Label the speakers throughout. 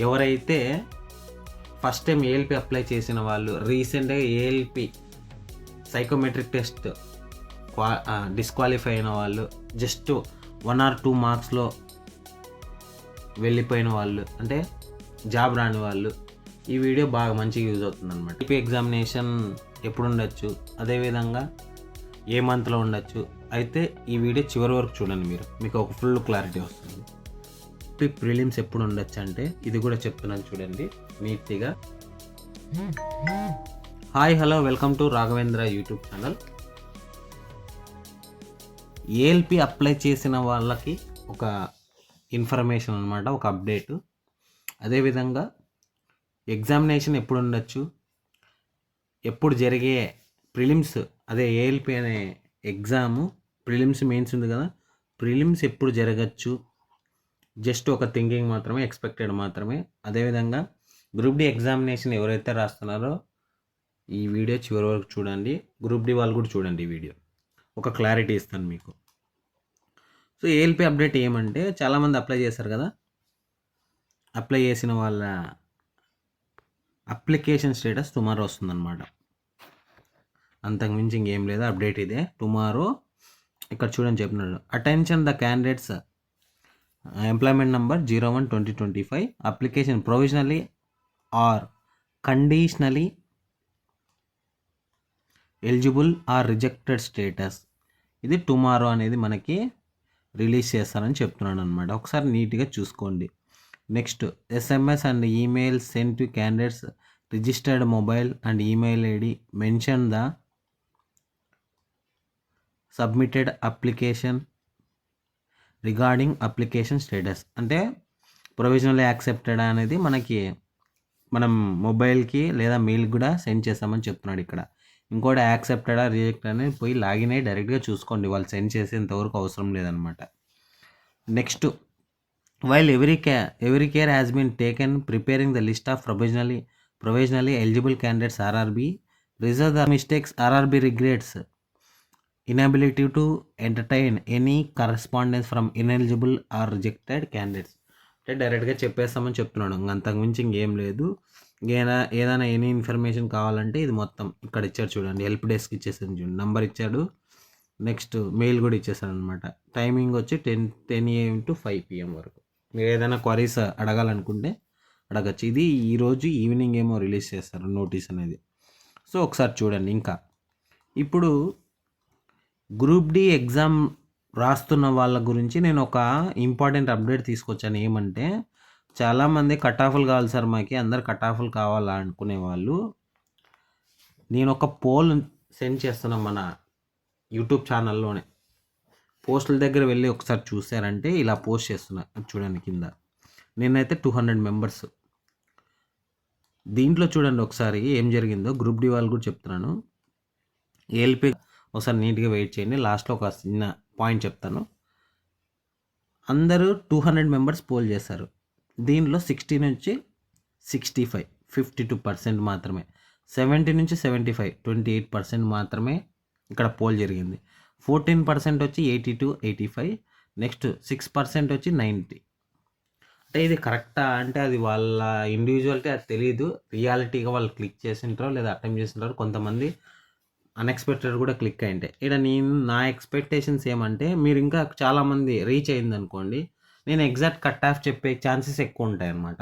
Speaker 1: ఎవరైతే first time ALP apply చేసిన వాళ్ళు, రీసెంట్గా ఏఎల్పి సైకోమెట్రిక్ టెస్ట్ డిస్క్వాలిఫై అయిన వాళ్ళు, జస్ట్ 1 or 2 మార్క్స్లో వెళ్ళిపోయిన వాళ్ళు, అంటే జాబ్ రాని వాళ్ళు, ఈ వీడియో బాగా మంచిగా యూజ్ అవుతుంది అనమాట. ఏపీ ఎగ్జామినేషన్ ఎప్పుడు ఉండొచ్చు, అదేవిధంగా ఏ మంత్లో ఉండొచ్చు, అయితే ఈ వీడియో చివరి వరకు చూడండి, మీకు ఒక ఫుల్ క్లారిటీ వస్తుంది. ప్రిలిమ్స్ ఎప్పుడు ఉండొచ్చు అంటే ఇది కూడా చెప్తున్నాను చూడండి నీట్గా. Hi hello welcome to Raghavendra YouTube channel. ALP apply చేసిన వాళ్ళకి ఒక ఇన్ఫర్మేషన్ అనమాట, ఒక అప్డేటు. అదేవిధంగా ఎగ్జామినేషన్ ఎప్పుడు ఉండొచ్చు, ఎప్పుడు జరిగే ప్రిలిమ్స్, అదే ఏఎల్పి అనే ఎగ్జాము, ప్రిలిమ్స్ మెయిన్స్ ఉంది కదా, ప్రిలిమ్స్ ఎప్పుడు జరగచ్చు, జస్ట్ ఒక థింకింగ్ మాత్రమే, ఎక్స్పెక్టెడ్ మాత్రమే. అదేవిధంగా గ్రూప్ డి ఎగ్జామినేషన్ ఎవరైతే రాస్తున్నారో ఈ వీడియో చివరి వరకు చూడండి. గ్రూప్ డి వాళ్ళు కూడా చూడండి ఈ వీడియో, ఒక క్లారిటీ ఇస్తాను మీకు. సో ఏఎల్పి అప్డేట్ ఏమంటే, చాలామంది అప్లై చేశారు కదా, అప్లై చేసిన వాళ్ళ అప్లికేషన్ స్టేటస్ టుమారో వస్తుందన్నమాట. అంతకుమించి ఇంకేం లేదు, అప్డేట్ ఇదే. టుమారో ఇక్కడ చూడండి చెప్పినాడు, attention the candidates employment number 01/2025 application provisionally or conditionally eligible or rejected status. ఇది టుమారో అనేది మనకి రిలీజ్ చేస్తారని చెప్తున్నాడు అనమాట. ఒకసారి నీట్గా చూసుకోండి. Next, SMS and email send to candidates registered mobile and email ID mention the submitted application regarding application status. అంటే ప్రొవిజనల్లీ యాక్సెప్టెడ్ అనేది మనం మొబైల్కి లేదా మెయిల్కి కూడా సెండ్ చేస్తామని చెప్తున్నాడు ఇక్కడ. ఇంకోటి యాక్సెప్టెడా రిజెక్ట్ అనేది పోయి లాగిన్ అయ్యి డైరెక్ట్గా చూసుకోండి, వాళ్ళు సెండ్ చేసేంతవరకు అవసరం లేదనమాట. Next, while every care has been taken preparing the list of provisionally eligible candidates RRB reserve the mistakes RRB regrets inability to entertain any correspondence from ineligible or rejected candidates. అంటే డైరెక్ట్గా చెప్పేస్తామని చెప్తున్నాడు, అంతకుమించి ఇంకేం లేదు. ఏదైనా ఎనీ ఇన్ఫర్మేషన్ కావాలంటే ఇది మొత్తం ఇక్కడ ఇచ్చాడు చూడండి, హెల్ప్ డెస్క్ ఇచ్చేసాడు చూడండి, నెంబర్ ఇచ్చాడు. నెక్స్ట్ మెయిల్ కూడా ఇచ్చేసాడు అనమాట. టైమింగ్ వచ్చి 10 AM to 5 PM వరకు. మీరు ఏదైనా క్వరీస్ అడగాలనుకుంటే అడగచ్చు. ఇది ఈరోజు ఈవినింగ్ ఏమో రిలీజ్ చేస్తారు నోటీస్ అనేది. సో ఒకసారి చూడండి. ఇంకా ఇప్పుడు గ్రూప్ డి ఎగ్జామ్ రాస్తున్న వాళ్ళ గురించి నేను ఒక ఇంపార్టెంట్ అప్డేట్ తీసుకొచ్చాను. ఏమంటే, చాలామంది కట్ ఆఫ్లు కావాలి సార్, మాకు అందరు కట్ ఆఫ్లు కావాలా అనుకునే వాళ్ళు, నేను ఒక పోల్ సెండ్ చేస్తున్నాను మన యూట్యూబ్ ఛానల్లోనే. పోస్టుల దగ్గర వెళ్ళి ఒకసారి చూసారంటే ఇలా పోస్ట్ చేస్తున్నా చూడండి కింద. నేనైతే 200 మెంబర్స్. దీంట్లో చూడండి ఒకసారి ఏం జరిగిందో, గ్రూప్ డి వాళ్ళు కూడా చెప్తున్నాను. ఏఎల్పి ఒకసారి నీట్గా వెయిట్ చేయండి, లాస్ట్లో ఒక చిన్న పాయింట్ చెప్తాను. అందరూ 200 మెంబర్స్ పోల్ చేశారు. దీనిలో 60 నుంచి 65 52% మాత్రమే, 70 నుంచి 75 28% మాత్రమే ఇక్కడ పోల్ జరిగింది. 14% వచ్చి 80 to 85, నెక్స్ట్ 6% వచ్చి 90. అంటే ఇది కరెక్టా అంటే అది వాళ్ళ ఇండివిజువాలిటీ, అది తెలియదు. రియాలిటీగా వాళ్ళు క్లిక్ చేసింటారో లేదా అటెంప్ట్ చేసింటారో, కొంతమంది అన్ఎక్స్పెక్టెడ్ కూడా క్లిక్ అయింటే. ఇక్కడ నా ఎక్స్పెక్టేషన్స్ ఏమంటే, మీరు ఇంకా చాలామంది రీచ్ అయింది అనుకోండి, నేను ఎగ్జాక్ట్ కట్ ఆఫ్ చెప్పే ఛాన్సెస్ ఎక్కువ ఉంటాయి అన్నమాట.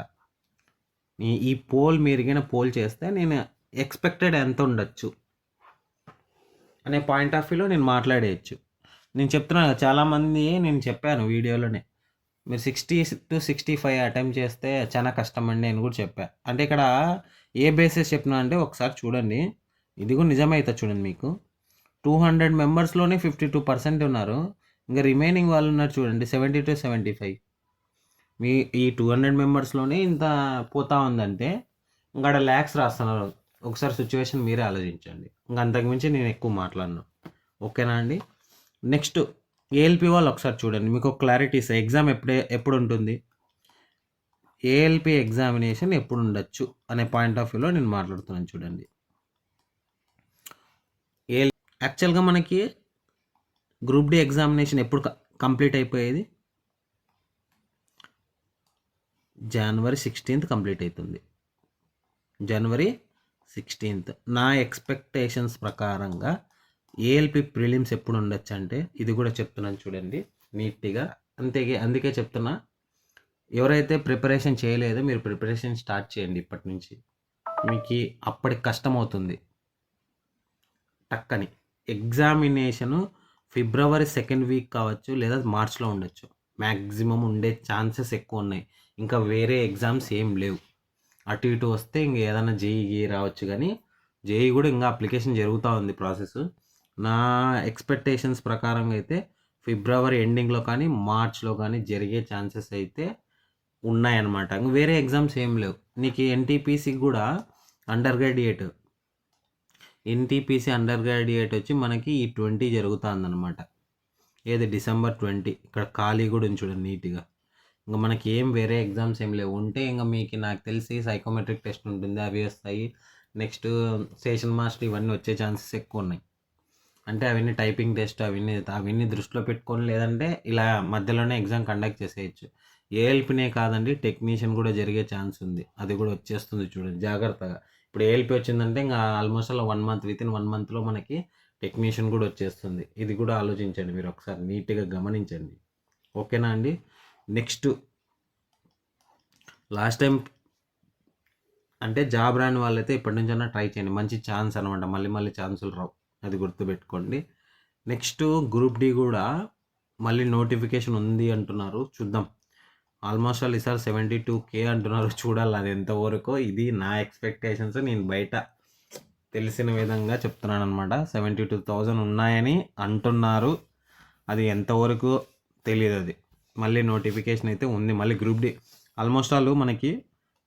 Speaker 1: ఈ పోల్ మీరు పోల్ చేస్తే నేను ఎక్స్పెక్టెడ్ ఎంత ఉండొచ్చు అనే పాయింట్ ఆఫ్ వ్యూలో నేను మాట్లాడేయచ్చు. నేను చెప్తున్నాను చాలామంది, నేను చెప్పాను వీడియోలోనే, మీరు 60 to 65 అటెంప్ట్ చేస్తే చాలా కష్టం అండి అని కూడా చెప్పా. అంటే ఇక్కడ ఏ బేసిస్ చెప్పినా అంటే ఒకసారి చూడండి, ఇది కూడా నిజమైతే చూడండి. మీకు 200 మెంబర్స్లోనే 52% ఉన్నారు, ఇంకా రిమైనింగ్ వాళ్ళు ఉన్నారు చూడండి 70 to 75. మీ ఈ 200 మెంబర్స్లోనే ఇంత పోతా ఉందంటే ఇంకా ల్యాక్స్ రాస్తున్నారు. ఒకసారి సిచ్యువేషన్ మీరే ఆలోచించండి. ఇంకా అంతకుమించి నేను ఎక్కువ మాట్లాడను, ఓకేనా అండి. నెక్స్ట్, ఏఎల్పి వాళ్ళు ఒకసారి చూడండి, మీకు ఒక క్లారిటీ ఇస్తాయి. ఎగ్జామ్ ఎప్పుడు ఉంటుంది, ఏఎల్పి ఎగ్జామినేషన్ ఎప్పుడు ఉండొచ్చు అనే పాయింట్ ఆఫ్ వ్యూలో నేను మాట్లాడుతున్నాను చూడండి. యాక్చువల్గా మనకి గ్రూప్ డి ఎగ్జామినేషన్ ఎప్పుడు కంప్లీట్ అయిపోయేది, జనవరి 16th కంప్లీట్ అవుతుంది. జనవరి 16th. నా ఎక్స్పెక్టేషన్స్ ప్రకారంగా ఏఎల్పి ప్రిలిమ్స్ ఎప్పుడు ఉండొచ్చు అంటే ఇది కూడా చెప్తున్నాను చూడండి నీట్గా. అందుకే చెప్తున్నా, ఎవరైతే ప్రిపరేషన్ చేయలేదో మీరు ప్రిపరేషన్ స్టార్ట్ చేయండి ఇప్పటి నుంచి. మీకు అప్పటికి కష్టం అవుతుంది. టక్కని ఎగ్జామినేషను ఫిబ్రవరి 2nd వీక్ కావచ్చు, లేదా మార్చ్లో ఉండొచ్చు. మ్యాక్సిమం ఉండే ఛాన్సెస్ ఎక్కువ ఉన్నాయి. ఇంకా వేరే ఎగ్జామ్స్ ఏం లేవు. అటు ఇటు వస్తే ఇంక ఏదైనా జేఈ రావచ్చు, కానీ జేఈ కూడా ఇంకా అప్లికేషన్ జరుగుతూ ఉంది ప్రాసెస్. నా ఎక్స్పెక్టేషన్స్ ప్రకారంగా అయితే ఫిబ్రవరి ఎండింగ్లో కానీ మార్చ్లో కానీ జరిగే ఛాన్సెస్ అయితే ఉన్నాయన్నమాట. ఇంక వేరే ఎగ్జామ్స్ ఏం లేవు. నీకు ఎన్టీపీసీకి కూడా అండర్ గ్రాడ్యుయేట్ వచ్చి మనకి ఈ 20 జరుగుతుంది అనమాట. ఏది December 20. ఇక్కడ ఖాళీ కూడా ఉంచుడండి నీట్గా. ఇంకా మనకి ఏం వేరే ఎగ్జామ్స్ ఏం లేవు. ఉంటే ఇంకా మీకు నాకు తెలిసి సైకోమెట్రిక్ టెస్ట్ ఉంటుంది, అవి వస్తాయి. నెక్స్ట్ స్టేషన్ మాస్టర్ ఇవన్నీ వచ్చే ఛాన్సెస్ ఎక్కువ ఉన్నాయి. అంటే అవన్నీ టైపింగ్ టెస్ట్ అవన్నీ దృష్టిలో పెట్టుకొని, లేదంటే ఇలా మధ్యలోనే ఎగ్జామ్ కండక్ట్ చేసేయచ్చు. ఏఎల్పినే కాదండి, టెక్నీషియన్ కూడా జరిగే ఛాన్స్ ఉంది. అది కూడా వచ్చేస్తుంది చూడండి జాగ్రత్తగా. ఇప్పుడు ఏఎల్పి వచ్చిందంటే ఇంకా ఆల్మోస్ట్ అలా 1 month, వితిన్ 1 monthలో మనకి టెక్నీషియన్ కూడా వచ్చేస్తుంది. ఇది కూడా ఆలోచించండి, మీరు ఒకసారి నీట్గా గమనించండి. ఓకేనా అండి. నెక్స్ట్ లాస్ట్ టైం అంటే జాబ్ రాని వాళ్ళైతే ఇప్పటి నుంచైనా ట్రై చేయండి. మంచి ఛాన్స్ అనమాట, మళ్ళీ ఛాన్సులు రావు, అది గుర్తుపెట్టుకోండి. నెక్స్ట్ గ్రూప్ డి కూడా మళ్ళీ నోటిఫికేషన్ ఉంది అంటున్నారు, చూద్దాం. ఆల్మోస్ట్ ఆల్ ఈసారి 72K అంటున్నారు, చూడాలి అది ఎంతవరకు. ఇది నా ఎక్స్పెక్టేషన్స్, నేను బయట తెలిసిన విధంగా చెప్తున్నాను అనమాట. 72,000 ఉన్నాయని అంటున్నారు, అది ఎంతవరకు తెలియదు. అది మళ్ళీ నోటిఫికేషన్ అయితే ఉంది. మళ్ళీ గ్రూప్ డి ఆల్మోస్ట్ ఆల్ మనకి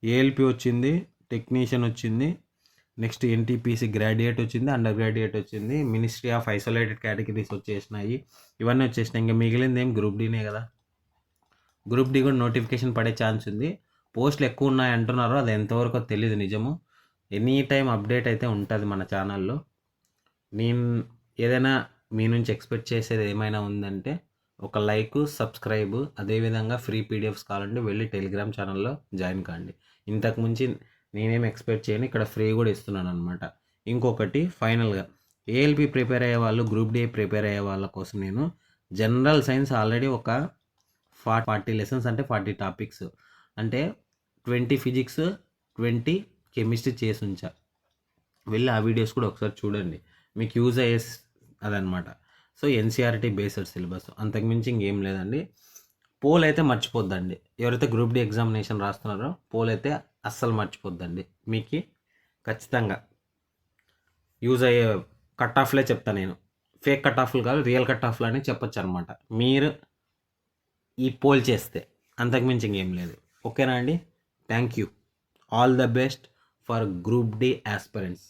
Speaker 1: ఏఎల్పి వచ్చింది, టెక్నీషియన్ వచ్చింది, నెక్స్ట్ ఎన్టీపీసీ గ్రాడ్యుయేట్ వచ్చింది, అండర్ గ్రాడ్యుయేట్ వచ్చింది, మినిస్ట్రీ ఆఫ్ ఐసోలేటెడ్ కేటగిరీస్ వచ్చేసినాయి, ఇవన్నీ వచ్చేసినాయి. ఇంకా మిగిలింది ఏం గ్రూప్ డీనే కదా. గ్రూప్ డి కూడా నోటిఫికేషన్ పడే ఛాన్స్ ఉంది. పోస్టులు ఎక్కువ ఉన్నాయి అంటున్నారు, అది ఎంతవరకు తెలియదు నిజము. ఎనీ టైం అప్డేట్ అయితే ఉంటుంది మన ఛానల్లో. నేను ఏదైనా మీ నుంచి ఎక్స్పెక్ట్ చేసేది ఏమైనా ఉందంటే ఒక లైక్, సబ్స్క్రైబ్, అదేవిధంగా ఫ్రీ పీడిఎఫ్స్ కావాలంటే వెళ్ళి టెలిగ్రామ్ ఛానల్లో జాయిన్ కాండి. ఇంతకు మించి నేనేం ఎక్స్పెక్ట్ చేయను, ఇక్కడ ఫ్రీ కూడా ఇస్తున్నాను అనమాట. ఇంకొకటి ఫైనల్గా ఏఎల్పి ప్రిపేర్ అయ్యే వాళ్ళు, గ్రూప్ డి ప్రిపేర్ అయ్యే వాళ్ళ కోసం నేను జనరల్ సైన్స్ ఆల్రెడీ ఒక 40 లెసన్స్ అంటే 40 టాపిక్స్ అంటే 20 ఫిజిక్స్ 20 కెమిస్ట్రీ చేసి ఉంచా. వెళ్ళి ఆ వీడియోస్ కూడా ఒకసారి చూడండి, మీకు యూజ్ అయ్యే అదనమాట. సో ఎన్సీఆర్టీ బేస్డ్ సిలబస్, అంతకుమించి ఇంకేం లేదండి. పోల్ అయితే మర్చిపోద్దండి, ఎవరైతే గ్రూప్ డి ఎగ్జామినేషన్ రాస్తున్నారో పోల్ అయితే అస్సలు మర్చిపోద్దండి. మీకు ఖచ్చితంగా యూజ్ అయ్యే కట్ ఆఫ్లే చెప్తాను నేను, ఫేక్ కట్ ఆఫ్లు కాదు, రియల్ కట్ ఆఫ్లు అని చెప్పొచ్చు అనమాట మీరు ఈ పోల్ చేస్తే. అంతకుమించి ఇంకేం లేదు. ఓకేనా అండి. Thank you. All the best for group D aspirants.